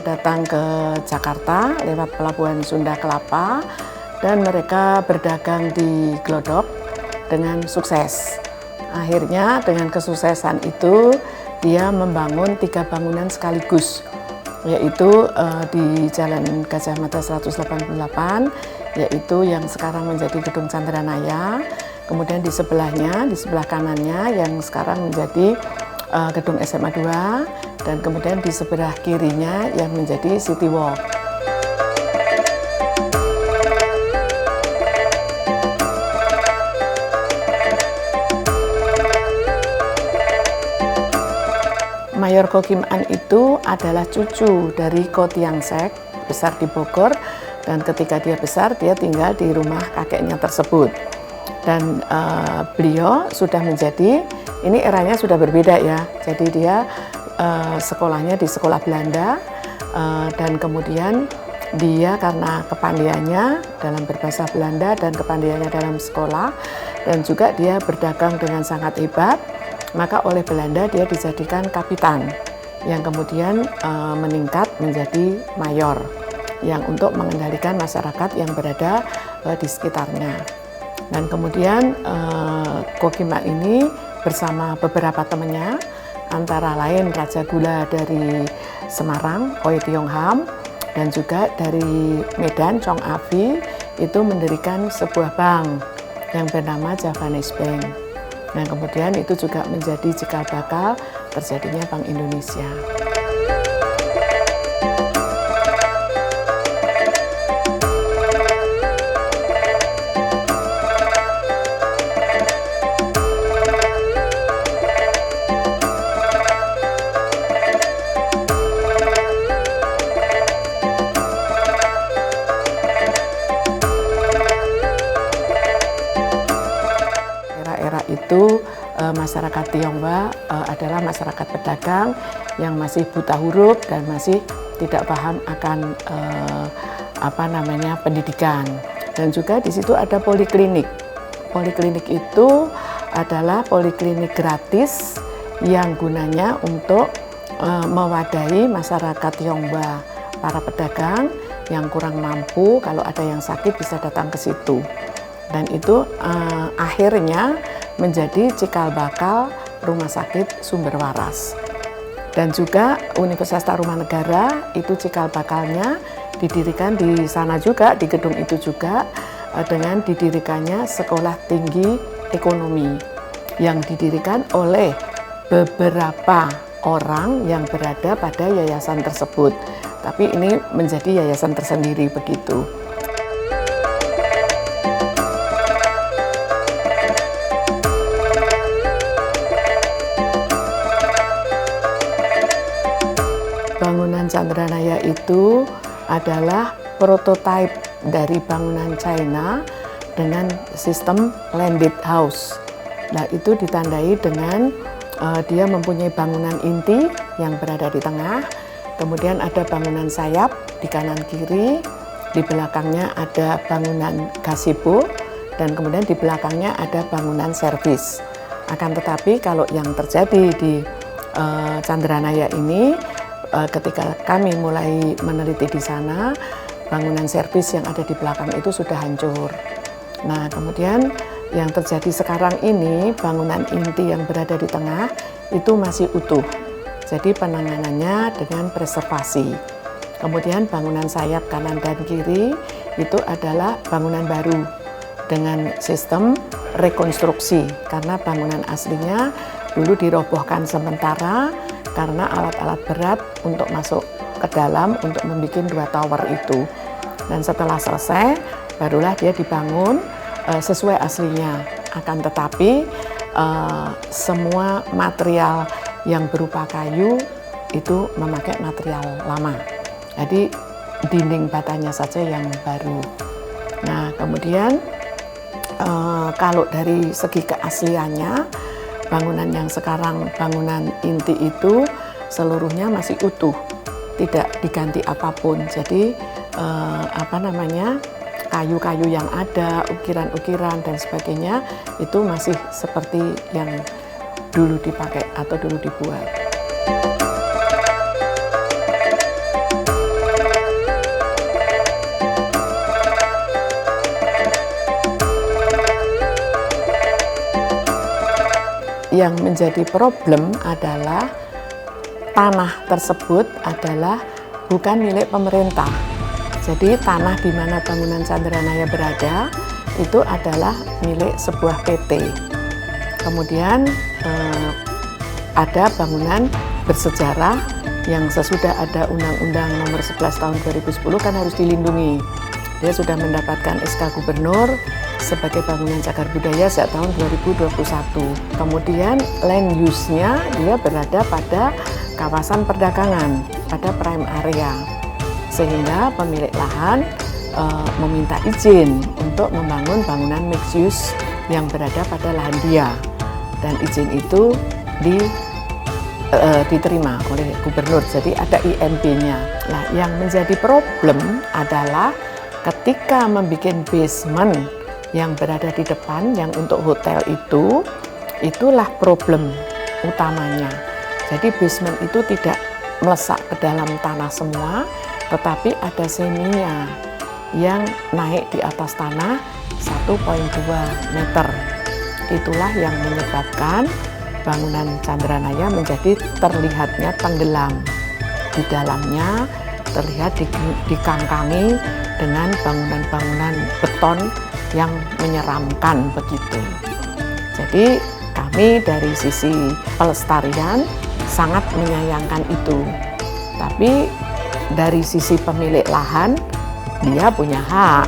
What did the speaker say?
datang ke Jakarta lewat pelabuhan Sunda Kelapa dan mereka berdagang di Glodok dengan sukses. Akhirnya dengan kesuksesan itu dia membangun 3 bangunan sekaligus, yaitu di Jalan Gajah Mada 188, yaitu yang sekarang menjadi Gedung Chandranaya. Kemudian di sebelahnya, di sebelah kanannya yang sekarang menjadi Gedung SMA 2, dan kemudian di sebelah kirinya yang menjadi City Walk. Mayor Ko Kim An itu adalah cucu dari Ko Tiang Sek, besar di Bogor, dan ketika dia besar dia tinggal di rumah kakeknya tersebut. Dan beliau sudah menjadi, ini eranya sudah berbeda ya, jadi dia sekolahnya di sekolah Belanda, dan kemudian dia karena kepandaiannya dalam berbahasa Belanda dan kepandaiannya dalam sekolah, dan juga dia berdagang dengan sangat hebat, maka oleh Belanda dia dijadikan kapitan yang kemudian meningkat menjadi mayor yang untuk mengendalikan masyarakat yang berada di sekitarnya. Dan kemudian Ko Kim An ini bersama beberapa temannya, antara lain Raja Gula dari Semarang, Oi Tiong Ham, dan juga dari Medan, Chong Avi, itu mendirikan sebuah bank yang bernama Javanese Bank. Nah, kemudian itu juga menjadi cikal bakal terjadinya Bank Indonesia. Itu masyarakat Tionghoa adalah masyarakat pedagang yang masih buta huruf dan masih tidak paham akan pendidikan. Dan juga di situ ada poliklinik. Poliklinik itu adalah poliklinik gratis yang gunanya untuk mewadahi masyarakat Tionghoa, para pedagang yang kurang mampu, kalau ada yang sakit bisa datang ke situ. Dan itu akhirnya menjadi cikal bakal Rumah Sakit Sumber Waras. Dan juga Universitas Tarumanegara itu cikal bakalnya didirikan di sana juga, di gedung itu juga, dengan didirikannya Sekolah Tinggi Ekonomi yang didirikan oleh beberapa orang yang berada pada yayasan tersebut. Tapi ini menjadi yayasan tersendiri begitu. Bangunan Chandranaya itu adalah prototipe dari bangunan China dengan sistem landed house. Nah, itu ditandai dengan dia mempunyai bangunan inti yang berada di tengah, kemudian ada bangunan sayap di kanan kiri, di belakangnya ada bangunan gazebo, dan kemudian di belakangnya ada bangunan servis. Akan tetapi kalau yang terjadi di Chandranaya ini, ketika kami mulai meneliti di sana, bangunan servis yang ada di belakang itu sudah hancur. Nah, kemudian yang terjadi sekarang ini, bangunan inti yang berada di tengah itu masih utuh. Jadi penanganannya dengan preservasi. Kemudian bangunan sayap kanan dan kiri itu adalah bangunan baru dengan sistem rekonstruksi, karena bangunan aslinya dulu dirobohkan sementara karena alat-alat berat untuk masuk ke dalam untuk membuat 2 tower itu. Dan setelah selesai, barulah dia dibangun sesuai aslinya. Akan tetapi semua material yang berupa kayu itu memakai material lama. Jadi dinding batanya saja yang baru. Nah, kemudian kalau dari segi keasliannya, bangunan yang sekarang bangunan inti itu seluruhnya masih utuh, tidak diganti apapun. Jadi kayu-kayu yang ada, ukiran-ukiran dan sebagainya itu masih seperti yang dulu dipakai atau dulu dibuat. yang menjadi problem adalah tanah tersebut adalah bukan milik pemerintah. Jadi tanah di mana bangunan Chandranaya berada itu adalah milik sebuah PT. Kemudian ada bangunan bersejarah yang sesudah ada Undang-Undang Nomor 11 Tahun 2010 kan harus dilindungi. Dia sudah mendapatkan SK Gubernur sebagai bangunan cagar budaya sejak tahun 2021. Kemudian land use-nya dia berada pada kawasan perdagangan, pada prime area. Sehingga pemilik lahan meminta izin untuk membangun bangunan mixed use yang berada pada lahan dia. Dan izin itu diterima oleh gubernur, jadi ada IMB-nya. Nah, yang menjadi problem adalah ketika membuat basement yang berada di depan, yang untuk hotel itu, itulah problem utamanya. Jadi basement itu tidak melesak ke dalam tanah semua, tetapi ada seminya yang naik di atas tanah 1,2 meter. Itulah yang menyebabkan bangunan Chandranaya menjadi terlihatnya tenggelam. Di dalamnya terlihat dikangkangi dengan bangunan-bangunan beton yang menyeramkan begitu. Jadi kami dari sisi pelestarian sangat menyayangkan itu. Tapi dari sisi pemilik lahan, dia punya hak.